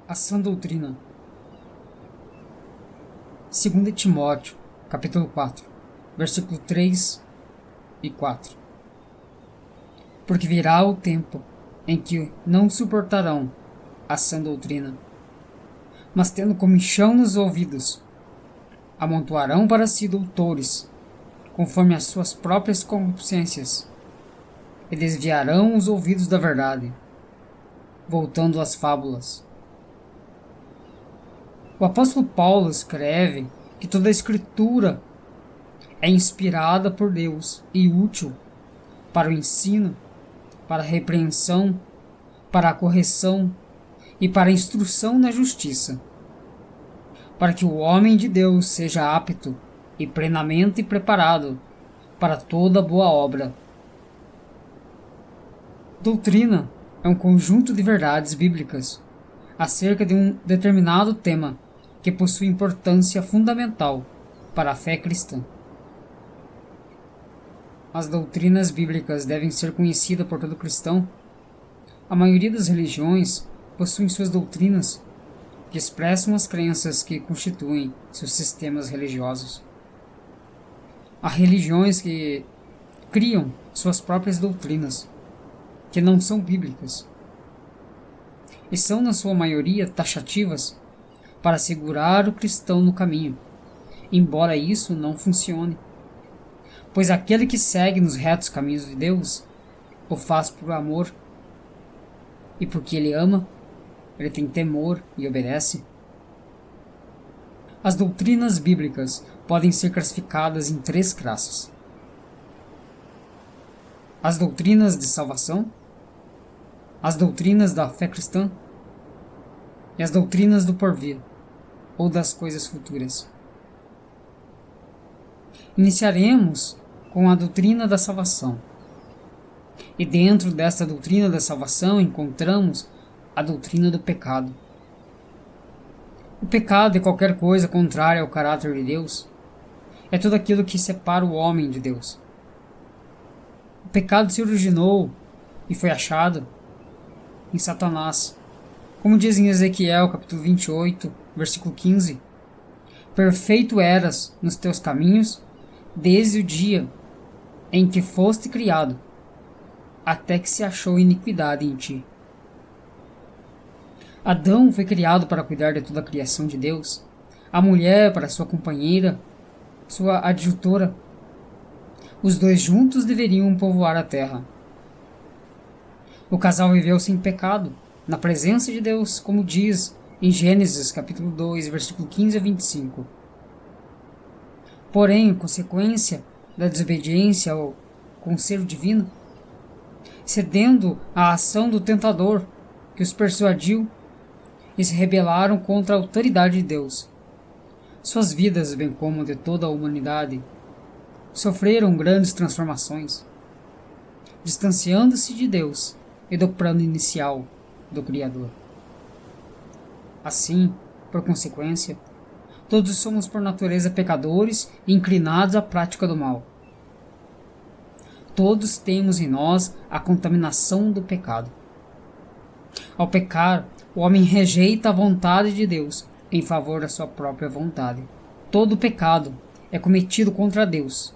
A sã doutrina. 2 Timóteo, capítulo 4, versículo 3 e 4. Porque virá o tempo em que não suportarão a sã doutrina, mas tendo comichão nos ouvidos, amontoarão para si doutores, conforme as suas próprias concupiscências, e desviarão os ouvidos da verdade, voltando às fábulas. O apóstolo Paulo escreve que toda a Escritura é inspirada por Deus e útil para o ensino, para a repreensão, para a correção e para a instrução na justiça, para que o homem de Deus seja apto e plenamente preparado para toda boa obra. Doutrina é um conjunto de verdades bíblicas acerca de um determinado tema que possui importância fundamental para a fé cristã. As doutrinas bíblicas devem ser conhecidas por todo cristão. A maioria das religiões possuem suas doutrinas que expressam as crenças que constituem seus sistemas religiosos. Há religiões que criam suas próprias doutrinas, que não são bíblicas, e são, na sua maioria, taxativas para segurar o cristão no caminho, embora isso não funcione. Pois aquele que segue nos retos caminhos de Deus o faz por amor, e porque ele ama, ele tem temor e obedece. As doutrinas bíblicas podem ser classificadas em 3 classes: as doutrinas de salvação, as doutrinas da fé cristã e as doutrinas do porvir, ou das coisas futuras. Iniciaremos com a doutrina da salvação. E dentro desta doutrina da salvação encontramos a doutrina do pecado. O pecado é qualquer coisa contrária ao caráter de Deus. É tudo aquilo que separa o homem de Deus. O pecado se originou e foi achado em Satanás. Como diz em Ezequiel, capítulo 28, versículo 15: Perfeito eras nos teus caminhos, desde o dia em que foste criado, até que se achou iniquidade em ti. Adão foi criado para cuidar de toda a criação de Deus, a mulher para sua companheira, sua adjutora. Os dois juntos deveriam povoar a terra. O casal viveu sem pecado, na presença de Deus, como diz em Gênesis capítulo 2, versículo 15 a 25. Porém, consequência da desobediência ao conselho divino, cedendo à ação do tentador que os persuadiu, e se rebelaram contra a autoridade de Deus. Suas vidas, bem como de toda a humanidade, sofreram grandes transformações, distanciando-se de Deus e do plano inicial do Criador. Assim, por consequência, todos somos por natureza pecadores e inclinados à prática do mal. Todos temos em nós a contaminação do pecado. Ao pecar, o homem rejeita a vontade de Deus em favor da sua própria vontade. Todo pecado é cometido contra Deus.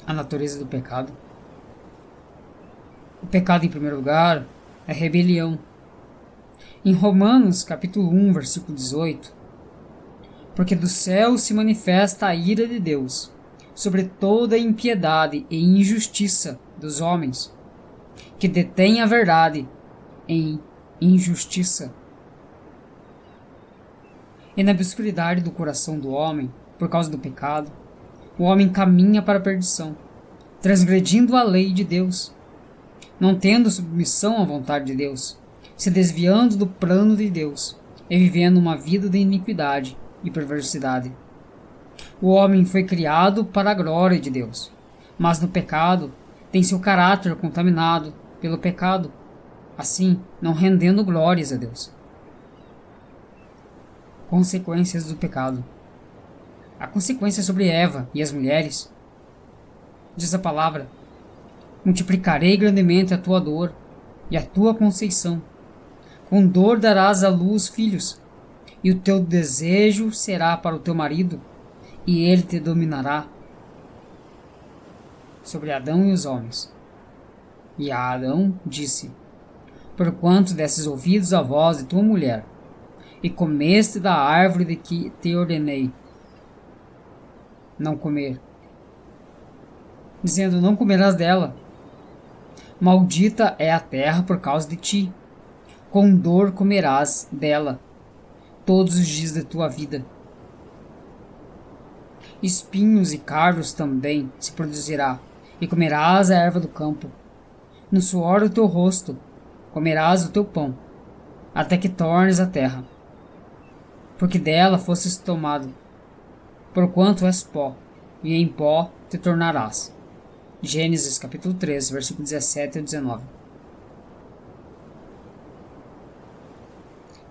A natureza do pecado. O pecado, em primeiro lugar, é rebelião. Em Romanos, capítulo 1, versículo 18, porque do céu se manifesta a ira de Deus sobre toda a impiedade e injustiça dos homens, que detêm a verdade em injustiça. E na obscuridade do coração do homem, por causa do pecado, o homem caminha para a perdição, transgredindo a lei de Deus, não tendo submissão à vontade de Deus, se desviando do plano de Deus e vivendo uma vida de iniquidade e perversidade. O homem foi criado para a glória de Deus, mas no pecado tem seu caráter contaminado pelo pecado, assim não rendendo glórias a Deus. Consequências do pecado. A consequência sobre Eva e as mulheres. Diz a palavra: multiplicarei grandemente a tua dor e a tua conceição, Com dor darás à luz filhos, e o teu desejo será para o teu marido, e ele te dominará sobre Adão e os homens. E a Adão disse: porquanto desses ouvidos à voz de tua mulher, e comeste da árvore de que te ordenei não comer, dizendo: não comerás dela. Maldita é a terra por causa de ti, com dor comerás dela todos os dias da tua vida. Espinhos e cardos também se produzirá, e comerás a erva do campo. No suor do teu rosto comerás o teu pão, até que tornes a terra, porque dela fostes tomado, porquanto és pó, e em pó te tornarás. Gênesis capítulo 3, versículo 17 e 19.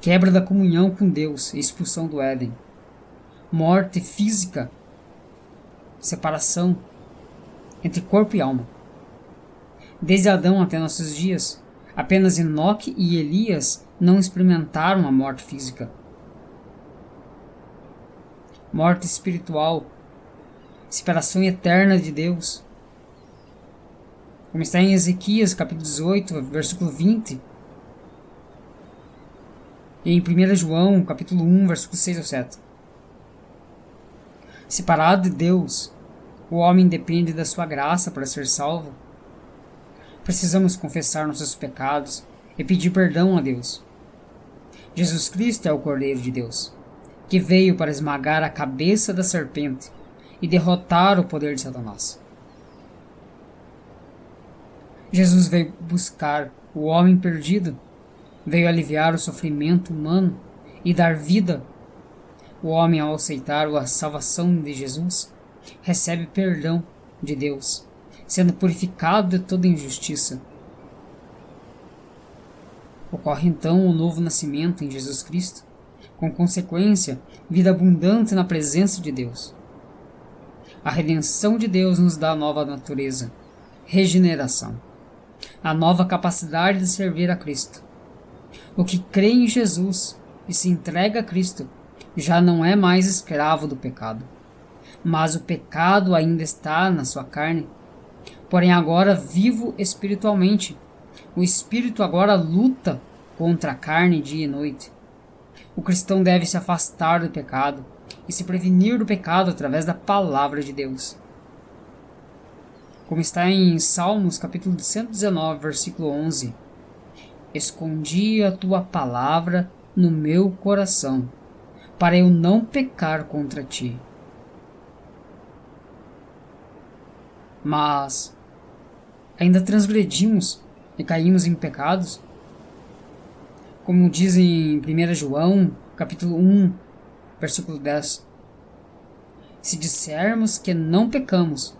Quebra da comunhão com Deus e expulsão do Éden. Morte física, separação entre corpo e alma. Desde Adão até nossos dias, apenas Enoque e Elias não experimentaram a morte física. Morte espiritual, separação eterna de Deus. Como está em Ezequias capítulo 18, versículo 20. E em 1 João capítulo 1, versículo 6 ao 7. Separado de Deus, o homem depende da sua graça para ser salvo. Precisamos confessar nossos pecados e pedir perdão a Deus. Jesus Cristo é o Cordeiro de Deus, que veio para esmagar a cabeça da serpente e derrotar o poder de Satanás. Jesus veio buscar o homem perdido, veio aliviar o sofrimento humano e dar vida. O homem, ao aceitar a salvação de Jesus, recebe perdão de Deus, sendo purificado de toda injustiça. Ocorre então o novo nascimento em Jesus Cristo, com consequência, vida abundante na presença de Deus. A redenção de Deus nos dá a nova natureza, regeneração, a nova capacidade de servir a Cristo. O que crê em Jesus e se entrega a Cristo já não é mais escravo do pecado, mas o pecado ainda está na sua carne. Porém agora vivo espiritualmente. O espírito agora luta contra a carne dia e noite. O cristão deve se afastar do pecado e se prevenir do pecado através da palavra de Deus. Como está em Salmos capítulo 119, versículo 11. Escondi a tua palavra no meu coração, para eu não pecar contra ti. Mas ainda transgredimos e caímos em pecados? Como diz em 1 João, capítulo 1, versículo 10. Se dissermos que não pecamos,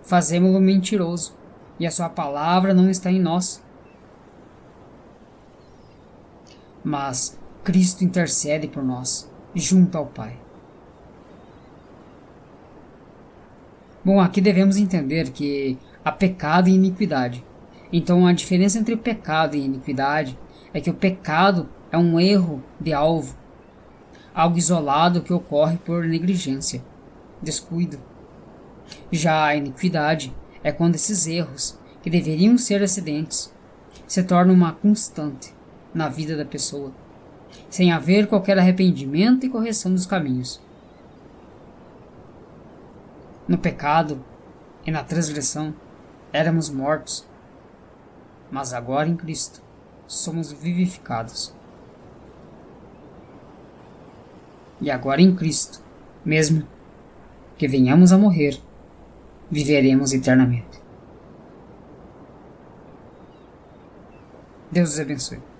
fazemo-lo mentiroso, e a sua palavra não está em nós. Mas Cristo intercede por nós, junto ao Pai. Bom, aqui devemos entender que há pecado e iniquidade. Então a diferença entre pecado e iniquidade é que o pecado é um erro de alvo, algo isolado que ocorre por negligência, descuido. Já a iniquidade é quando esses erros, que deveriam ser acidentes, se tornam uma constante na vida da pessoa, sem haver qualquer arrependimento e correção dos caminhos. No pecado e na transgressão éramos mortos, mas agora em Cristo somos vivificados. E agora em Cristo, mesmo que venhamos a morrer, viveremos eternamente. Deus os abençoe.